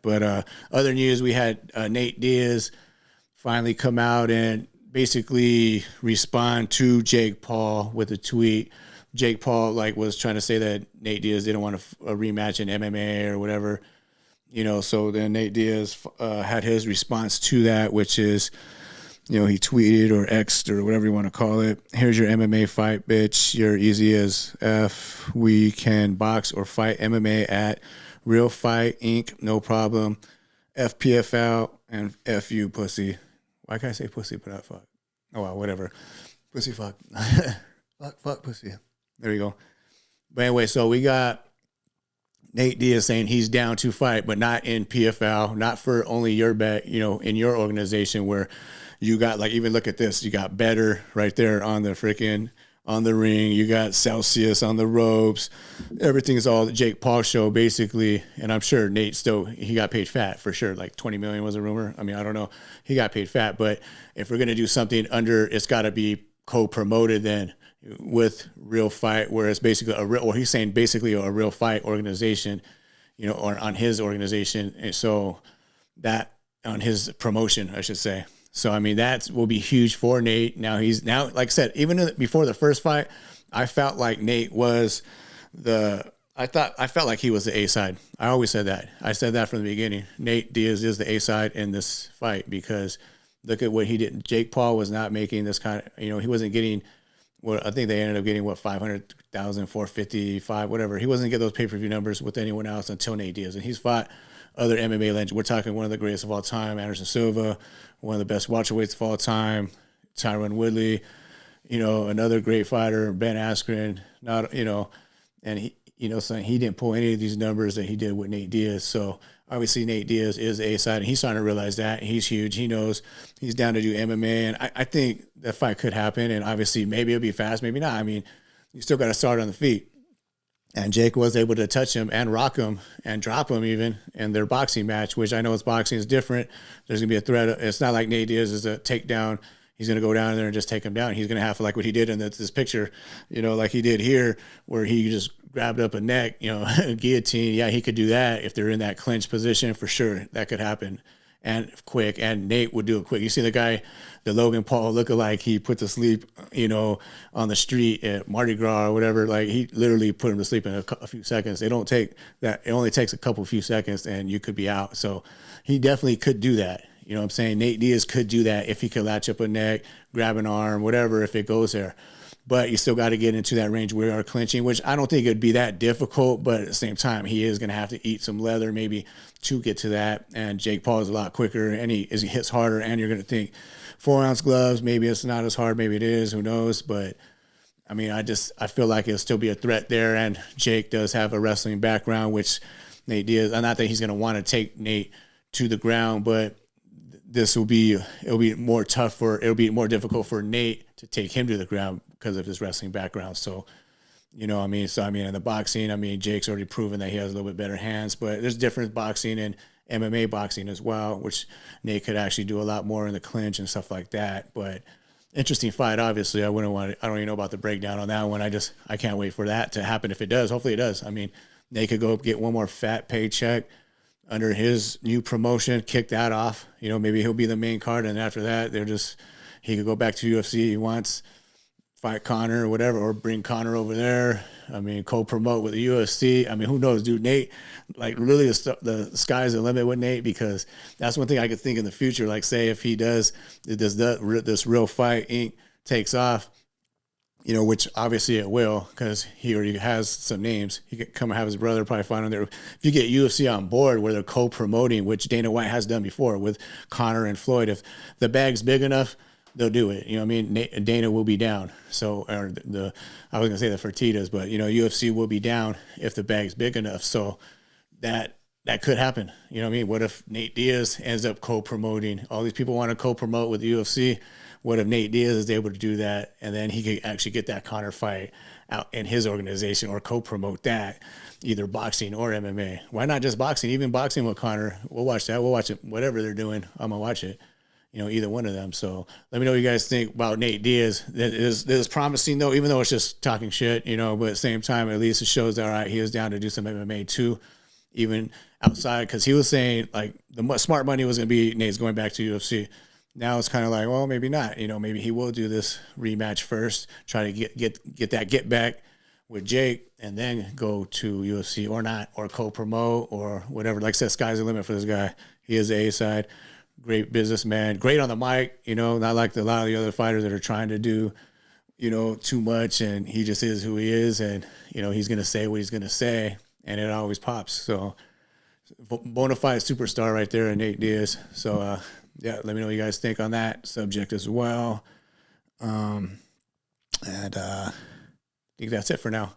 that. But other news, we had Nate Diaz finally come out and basically respond to Jake Paul with a tweet. Jake Paul was trying to say that Nate Diaz didn't want a rematch in MMA or whatever, So then Nate Diaz had his response to that, which is, he tweeted or X'd or whatever you want to call it. Here's your MMA fight, bitch. You're easy as F. We can box or fight MMA at Real Fight Inc. No problem. FPFL and F you, pussy. Why can't I say pussy but not fuck? Oh, well, whatever. Pussy fuck. fuck pussy. There you go. But anyway, so we got Nate Diaz saying he's down to fight, but not in PFL, not for only your bet, in your organization where you got, even look at this, you got Better right there on the ring. You got Celsius on the ropes. Everything's all the Jake Paul show, basically. And I'm sure Nate he got paid fat for sure. 20 million was a rumor. I mean, I don't know. He got paid fat. But if we're going to do something it's got to be co-promoted then with Real Fight, where it's basically he's saying basically a Real Fight organization, or on his organization. And so that on his promotion, I should say. So, I mean, that will be huge for Nate. Now, like I said, even before the first fight, I felt like Nate was I felt like he was the A side. I always said that. I said that from the beginning. Nate Diaz is the A side in this fight because look at what he did. Jake Paul was not making this kind of, he wasn't getting I think they ended up getting 500,000, 455, whatever. He wasn't getting those pay-per-view numbers with anyone else until Nate Diaz. And he's fought other MMA legends. We're talking one of the greatest of all time, Anderson Silva, one of the best welterweights of all time, Tyron Woodley, another great fighter, Ben Askren, and so he didn't pull any of these numbers that he did with Nate Diaz. So obviously Nate Diaz is the A side, and he's starting to realize that. He's huge. He knows he's down to do MMA, and I think that fight could happen, and obviously maybe it'll be fast, maybe not. I mean, you still got to start on the feet. And Jake was able to touch him and rock him and drop him even in their boxing match, which I know it's boxing is different. There's going to be a threat. It's not like Nate Diaz is a takedown. He's going to go down there and just take him down. He's going to have to, like what he did in this picture, like he did here, where he just grabbed up a neck, guillotine. Yeah, he could do that if they're in that clinch position for sure. That could happen. And quick, and Nate would do it quick. You see the guy, the Logan Paul lookalike, he put to sleep, on the street at Mardi Gras or whatever. He literally put him to sleep in a few seconds. They don't take that. It only takes a few seconds and you could be out. So he definitely could do that. You know what I'm saying? Nate Diaz could do that if he could latch up a neck, grab an arm, whatever, if it goes there. But you still got to get into that range where you're clinching, which I don't think it'd be that difficult. But at the same time, he is going to have to eat some leather maybe to get to that. And Jake Paul is a lot quicker, and he hits harder. And you're going to think 4-ounce gloves, maybe it's not as hard, maybe it is, who knows? But I mean, I feel like it'll still be a threat there. And Jake does have a wrestling background, which Nate Diaz. Not that he's going to want to take Nate to the ground, but it'll be more difficult for Nate to take him to the ground because of his wrestling background. So, in the boxing, Jake's already proven that he has a little bit better hands, but there's different boxing and MMA boxing as well, which Nate could actually do a lot more in the clinch and stuff like that. But interesting fight, obviously. I don't even know about the breakdown on that one. I can't wait for that to happen if it does. Hopefully it does. I mean, Nate could go get one more fat paycheck under his new promotion, kick that off. Maybe he'll be the main card, and after that, he could go back to UFC. He wants fight Conor or whatever, or bring Conor over there. I mean, co-promote with the UFC. I mean, who knows, dude? Nate, really the sky's the limit with Nate, because that's one thing I could think in the future. Say if he does this Real Fight Inc. takes off, which obviously it will, because he already has some names. He could come have his brother probably fight on there. If you get UFC on board where they're co-promoting, which Dana White has done before with Conor and Floyd, if the bag's big enough, they'll do it. Dana will be down. So, I was going to say the Fertitas, but, UFC will be down if the bag's big enough. So that could happen. What if Nate Diaz ends up co-promoting? All these people want to co-promote with the UFC. What if Nate Diaz is able to do that, and then he could actually get that Conor fight out in his organization, or co-promote that, either boxing or MMA? Why not just boxing? Even boxing with Conor, we'll watch that. We'll watch it. Whatever they're doing, I'm going to watch it. Either one of them. So let me know what you guys think about Nate Diaz. That is promising, though, even though it's just talking shit, but at the same time, at least it shows that, all right, he is down to do some MMA too. even outside, because he was saying like the smart money was going to be Nate's going back to UFC. Now it's kind of like, well, maybe not. You know, maybe he will do this rematch first, try to get that get back with Jake, and then go to UFC or not, or co-promote or whatever. Like I said, sky's the limit for this guy. He is the A side, great businessman, great on the mic. You know, not like a lot of the other fighters that are trying to do, you know, too much, and he just is who he is, and you know he's gonna say what he's gonna say, and it always pops. So bona fide superstar right there, Nate Diaz. So yeah, let me know what you guys think on that subject as well. And I think that's it for now.